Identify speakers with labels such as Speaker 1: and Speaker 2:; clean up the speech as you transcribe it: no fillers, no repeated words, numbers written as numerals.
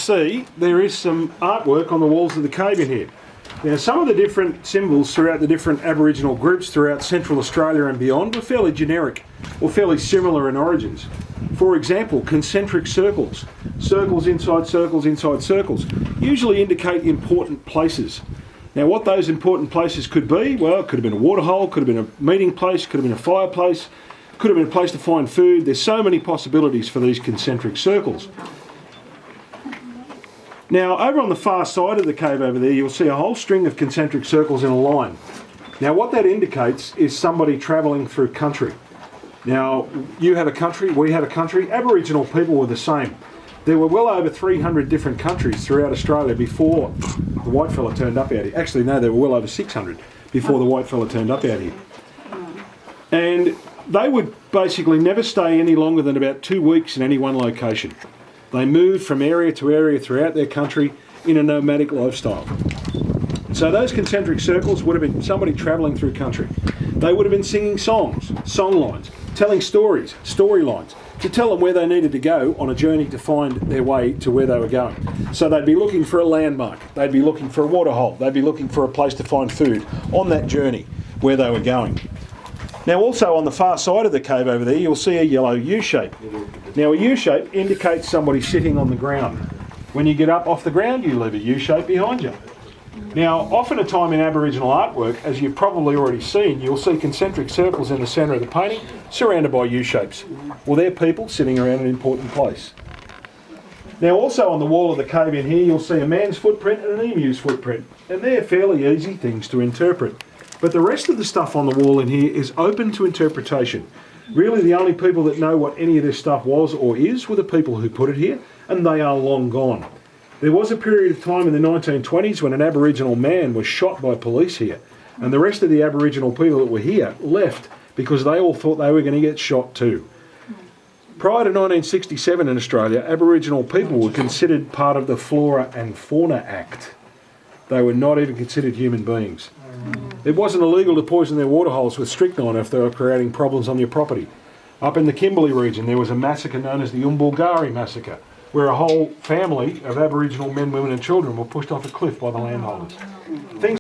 Speaker 1: see, there is some artwork on the walls of the cave in here. Now, some of the different symbols throughout the different Aboriginal groups throughout Central Australia and beyond were fairly generic or fairly similar in origins. For example, concentric circles, circles inside circles inside circles, usually indicate important places. Now, what those important places could be, well, it could have been a waterhole, could have been a meeting place, could have been a fireplace, could have been a place to find food. There's so many possibilities for these concentric circles. Now, over on the far side of the cave over there, you'll see a whole string of concentric circles in a line. Now, what that indicates is somebody travelling through country. Now, you have a country, we have a country. Aboriginal people were the same. There were well over 300 different countries throughout Australia before the white fella turned up out here. Actually, no, there were well over 600 before the white fella turned up out here. And they would basically never stay any longer than about 2 weeks in any one location. They moved from area to area throughout their country in a nomadic lifestyle. So those concentric circles would have been somebody travelling through country. They would have been singing songs, song lines, telling stories, storylines, to tell them where they needed to go on a journey to find their way to where they were going. So they'd be looking for a landmark, they'd be looking for a waterhole, they'd be looking for a place to find food on that journey where they were going. Now, also on the far side of the cave over there, you'll see a yellow U-shape. Now, a U-shape indicates somebody sitting on the ground. When you get up off the ground, you leave a U-shape behind you. Now, often a time in Aboriginal artwork, as you've probably already seen, you'll see concentric circles in the centre of the painting, surrounded by U-shapes. Well, they're people sitting around an important place. Now, also on the wall of the cave in here, you'll see a man's footprint and an emu's footprint, and they're fairly easy things to interpret. But the rest of the stuff on the wall in here is open to interpretation. Really, the only people that know what any of this stuff was or is were the people who put it here, and they are long gone. There was a period of time in the 1920s when an Aboriginal man was shot by police here, and the rest of the Aboriginal people that were here left because they all thought they were going to get shot too. Prior to 1967 in Australia, Aboriginal people were considered part of the Flora and Fauna Act. They were not even considered human beings. It wasn't illegal to poison their waterholes with strychnine if they were creating problems on your property. Up in the Kimberley region, there was a massacre known as the Umbulgari massacre, where a whole family of Aboriginal men, women and children were pushed off a cliff by the landholders. Things